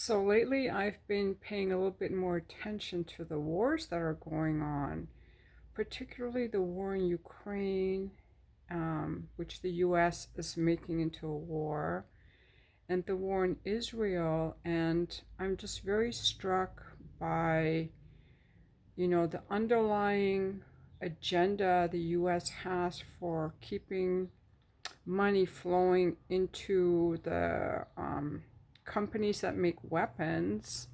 So lately, I've been paying a little bit more attention to the wars that are going on, particularly the war in Ukraine, which the US is making into a war, and the war in Israel. And I'm just very struck by, the underlying agenda the US has for keeping money flowing into the companies that make weapons.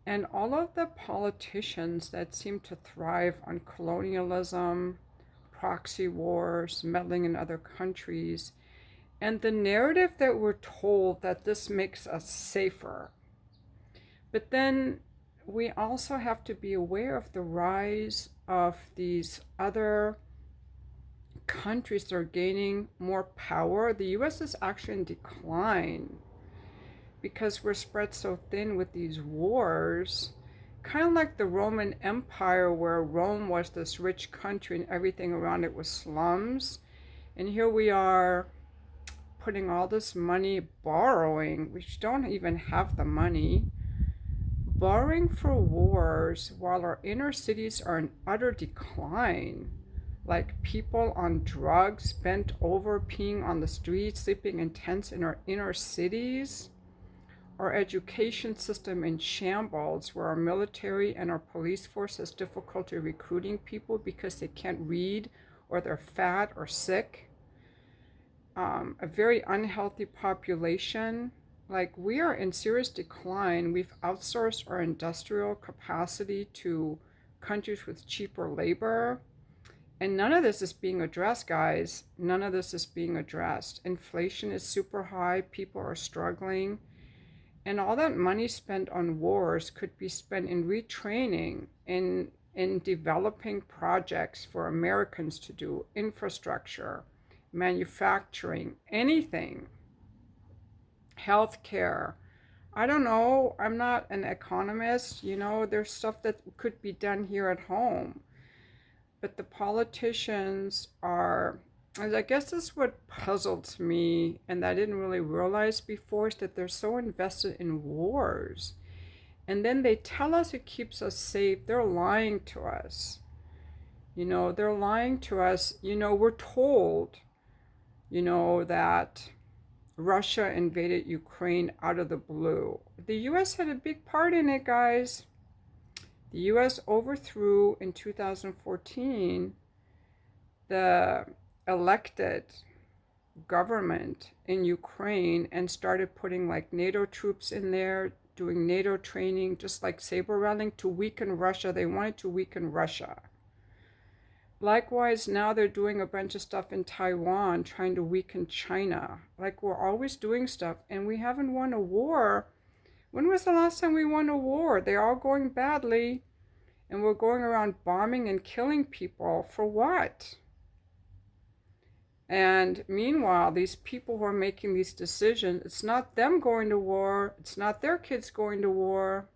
And all of the politicians that seem to thrive on colonialism, proxy wars, meddling in other countries, and the narrative that we're told that this makes us safer. But then we also have to be aware of the rise of these other countries that are gaining more power. The US is actually in decline because we're spread so thin with these wars, kind of like the Roman Empire, where Rome was this rich country and everything around it was slums. And here we are putting all this money, borrowing, which don't even have the money, borrowing for wars while our inner cities are in utter decline. Like people on drugs, bent over, peeing on the streets, sleeping in tents in our inner cities. Our education system in shambles, where our military and our police force has difficulty recruiting people because they can't read or they're fat or sick. A very unhealthy population. Like, we are in serious decline. We've outsourced our industrial capacity to countries with cheaper labor. And none of this is being addressed, guys. None of this is being addressed. Inflation is super high. People are struggling. And all that money spent on wars could be spent in retraining, in developing projects for Americans to do, infrastructure, manufacturing, anything, healthcare. I don't know. I'm not an economist. There's stuff that could be done here at home. But the politicians are, and I guess this is what puzzled me and that I didn't really realize before, is that they're so invested in wars. And then they tell us it keeps us safe. They're lying to us. They're lying to us. We're told, that Russia invaded Ukraine out of the blue. The US had a big part in it, guys. The US overthrew in 2014 the elected government in Ukraine and started putting like NATO troops in there, doing NATO training, just like saber rattling to weaken Russia. They wanted to weaken Russia. Likewise, now they're doing a bunch of stuff in Taiwan, trying to weaken China. Like, we're always doing stuff, and we haven't won a war. When was the last time we won a war? They're all going badly, and we're going around bombing and killing people. For what? And meanwhile, these people who are making these decisions, it's not them going to war. It's not their kids going to war.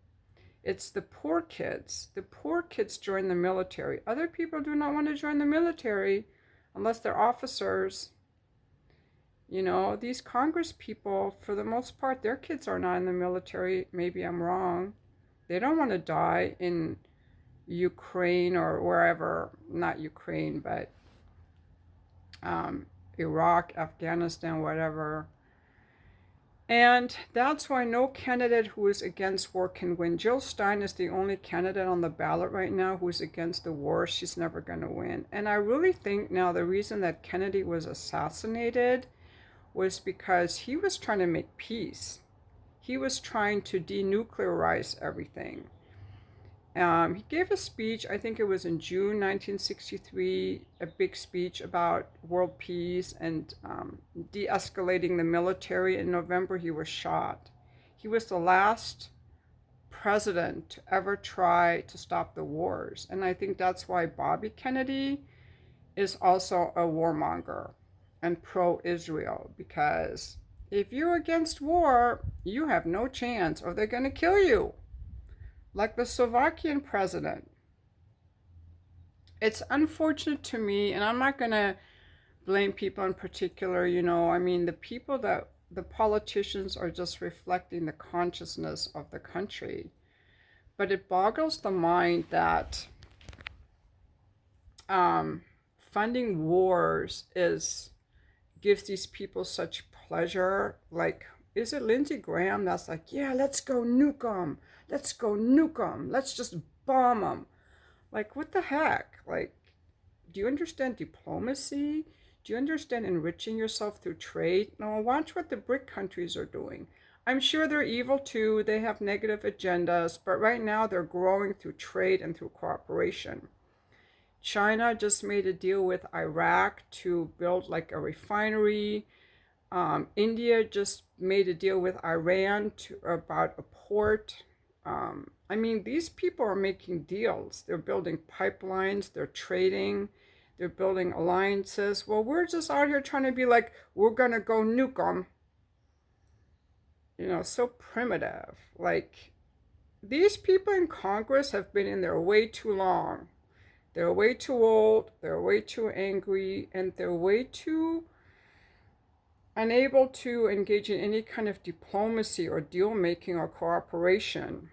It's the poor kids. The poor kids join the military. Other people do not want to join the military unless they're officers. These Congress people, for the most part, their kids are not in the military. Maybe I'm wrong. They don't want to die in Ukraine or wherever, not Ukraine, but Iraq, Afghanistan, whatever. And that's why no candidate who is against war can win. Jill Stein is the only candidate on the ballot right now who is against the war. She's never going to win. And I really think now the reason that Kennedy was assassinated was because he was trying to make peace. He was trying to denuclearize everything. He gave a speech, I think it was in June 1963, a big speech about world peace and de-escalating the military. In November, he was shot. He was the last president to ever try to stop the wars. And I think that's why Bobby Kennedy is also a warmonger and pro-Israel, because if you're against war, you have no chance or they're going to kill you. Like the Slovakian president. It's unfortunate to me, and I'm not going to blame people in particular, the people that the politicians are just reflecting the consciousness of the country. But it boggles the mind that funding wars gives these people such pleasure. Like, is it Lindsey Graham that's like, yeah, let's go nuke them, let's go nuke them, let's just bomb them? Like, what the heck? Like, do you understand diplomacy? Do you understand enriching yourself through trade? No, watch what the BRIC countries are doing. I'm sure they're evil too. They have negative agendas, but right now they're growing through trade and through cooperation. China just made a deal with Iraq to build like a refinery. India just made a deal with Iran about a port. I mean, these people are making deals. They're building pipelines, they're trading, they're building alliances. Well, we're just out here trying to be like, we're going to go nuke them. You know, so primitive. Like, these people in Congress have been in there way too long. They're way too old, they're way too angry, and they're way too unable to engage in any kind of diplomacy or deal making or cooperation.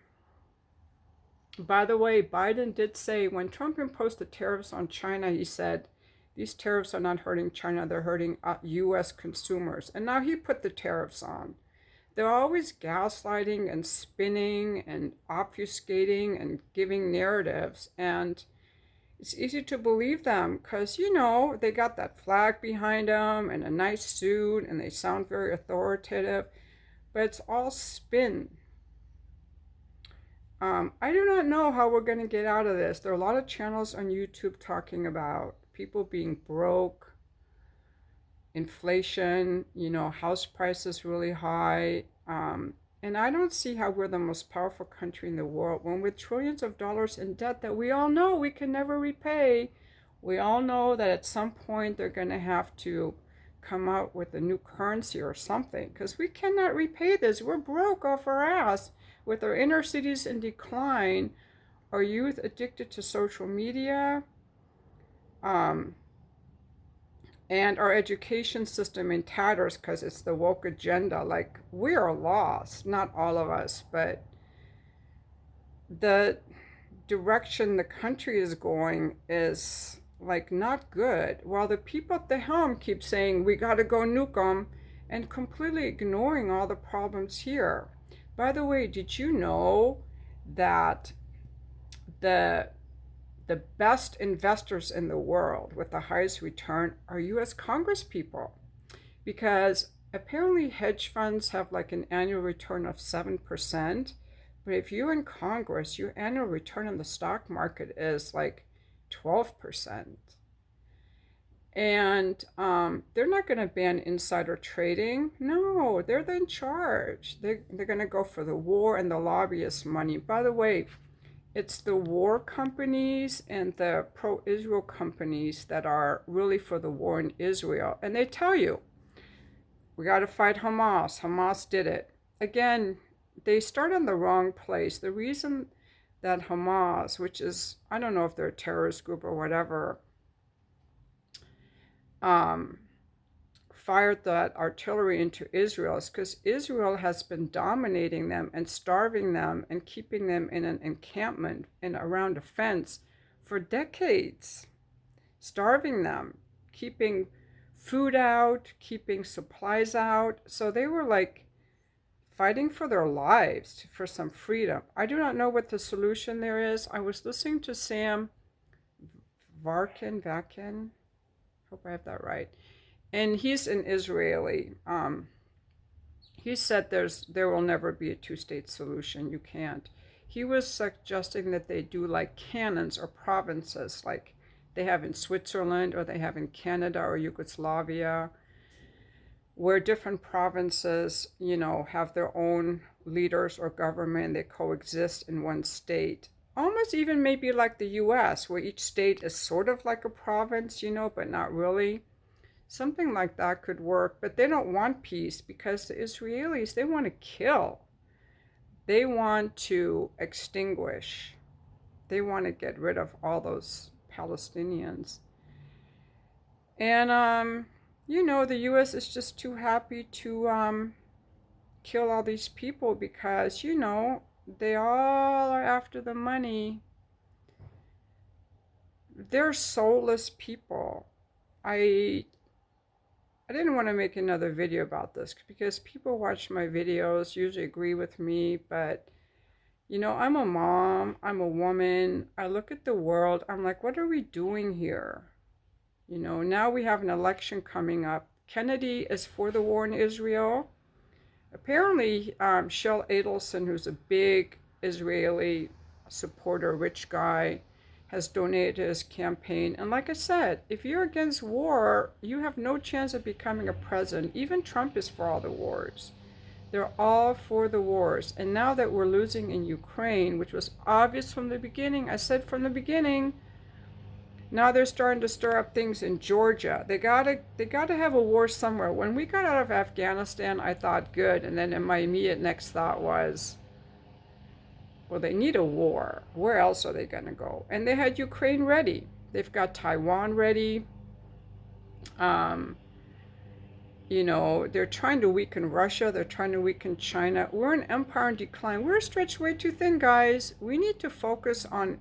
By the way, Biden did say when Trump imposed the tariffs on China, he said, these tariffs are not hurting China, they're hurting U.S. consumers. And now he put the tariffs on. They're always gaslighting and spinning and obfuscating and giving narratives. And it's easy to believe them because, you know, they got that flag behind them and a nice suit and they sound very authoritative, but it's all spin. I do not know how we're going to get out of this. There are a lot of channels on YouTube talking about people being broke, inflation, you know, house prices really high. And I don't see how we're the most powerful country in the world when with trillions of dollars in debt that we all know we can never repay. We all know that at some point they're going to have to come out with a new currency or something because we cannot repay this. We're broke off our ass with our inner cities in decline, our youth addicted to social media, and our education system in tatters because it's the woke agenda. Like, we are lost, not all of us, but the direction the country is going is like not good, while the people at the helm keep saying we got to go nuke them and completely ignoring all the problems here. By the way, did you know that the best investors in the world with the highest return are US Congress people? Because apparently hedge funds have like an annual return of 7%, but if you're in Congress, your annual return on the stock market is like 12%. And they're not going to ban insider trading. No, they're in charge. They're going to go for the war and the lobbyist money. By the way, it's the war companies and the pro-Israel companies that are really for the war in Israel. And they tell you, we got to fight Hamas. Hamas did it. Again, they start in the wrong place. The reason that Hamas, which is, I don't know if they're a terrorist group or whatever, fired that artillery into Israel is because Israel has been dominating them and starving them and keeping them in an encampment and around a fence for decades. Starving them, keeping food out, keeping supplies out. So they were like fighting for their lives, for some freedom. I do not know what the solution there is. I was listening to Sam Vakin, hope I have that right. And he's an Israeli. He said there will never be a two-state solution. You can't. He was suggesting that they do like cantons or provinces, like they have in Switzerland or they have in Canada or Yugoslavia, where different provinces, you know, have their own leaders or government. They coexist in one state. Almost even maybe like the U.S., where each state is sort of like a province, you know, but not really. Something like that could work, but they don't want peace because the Israelis, they want to kill. They want to extinguish. They want to get rid of all those Palestinians. And you know, the US is just too happy to kill all these people because, you know, they all are after the money. They're soulless people. I I didn't want to make another video about this because people watch my videos, usually agree with me, but you know, I'm a mom, I'm a woman. I look at the world, I'm like, what are we doing here? You know, now we have an election coming up. Kennedy is for the war in Israel. Apparently, Shel Adelson, who's a big Israeli supporter, rich guy, has donated to his campaign. And like I said, if you're against war, you have no chance of becoming a president. Even Trump is for all the wars. They're all for the wars. And now that we're losing in Ukraine, which was obvious from the beginning, I said from the beginning, now they're starting to stir up things in Georgia. They gotta have a war somewhere. When we got out of Afghanistan, I thought good, and then my immediate next thought was, well, they need a war. Where else are they gonna go? And they had Ukraine ready. They've got Taiwan ready. Um, you know, they're trying to weaken Russia. They're trying to weaken China. We're an empire in decline. We're stretched way too thin, guys. We need to focus on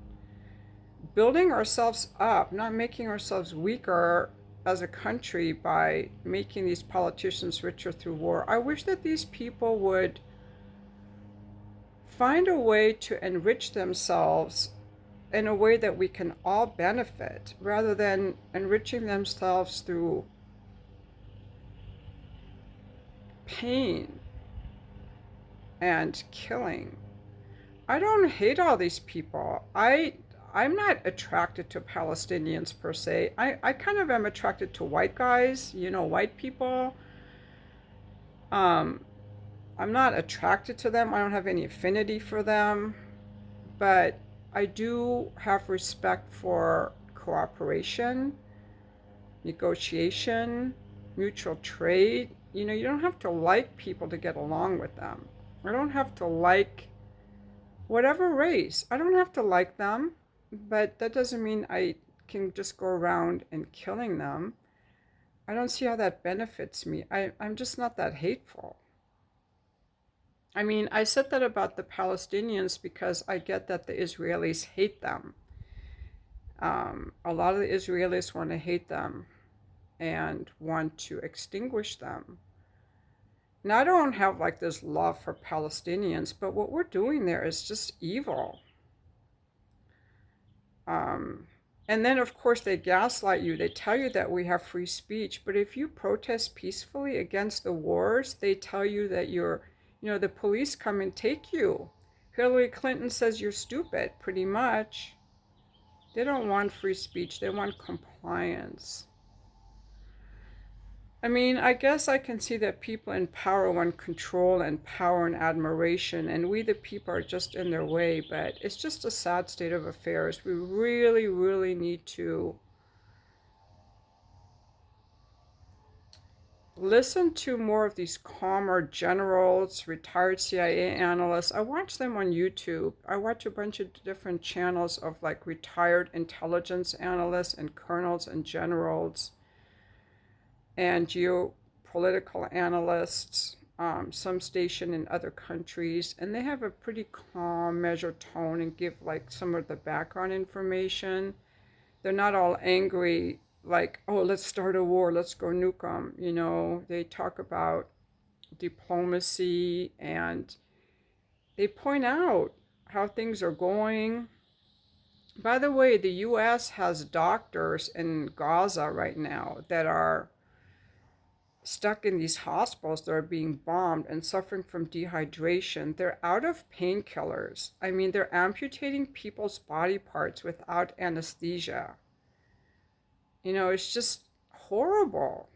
building ourselves up, not making ourselves weaker as a country by making these politicians richer through war. I wish that these people would find a way to enrich themselves in a way that we can all benefit rather than enriching themselves through pain and killing. I don't hate all these people. I'm not attracted to Palestinians per se. I kind of am attracted to white guys, you know, white people. Um, I'm not attracted to them. I don't have any affinity for them. But I do have respect for cooperation, negotiation, mutual trade. You know, you don't have to like people to get along with them. I don't have to like whatever race. I don't have to like them, but that doesn't mean I can just go around and killing them. I don't see how that benefits me. I'm just not that hateful. I mean, I said that about the Palestinians because I get that the Israelis hate them. A lot of the Israelis want to hate them and want to extinguish them. Now, I don't have like this love for Palestinians, but what we're doing there is just evil. Um, and then, of course, they gaslight you. They tell you that we have free speech. But if you protest peacefully against the wars, they tell you that you know, the police come and take you. Hillary Clinton says you're stupid, pretty much. They don't want free speech. They want compliance. I mean, I guess I can see that people in power want control and power and admiration, and we the people are just in their way, but it's just a sad state of affairs. We really, really need to listen to more of these calmer generals, retired CIA analysts. I watch them on YouTube. I watch a bunch of different channels of like retired intelligence analysts and colonels and generals and geopolitical analysts, some station in other countries, and they have a pretty calm, measured tone and give like some of the background information. They're not all angry, like, oh, let's start a war, let's go nuke them. You know, they talk about diplomacy and they point out how things are going. By the way, the US has doctors in Gaza right now that are stuck in these hospitals that are being bombed and suffering from dehydration. They're out of painkillers. I mean, they're amputating people's body parts without anesthesia. You know, it's just horrible.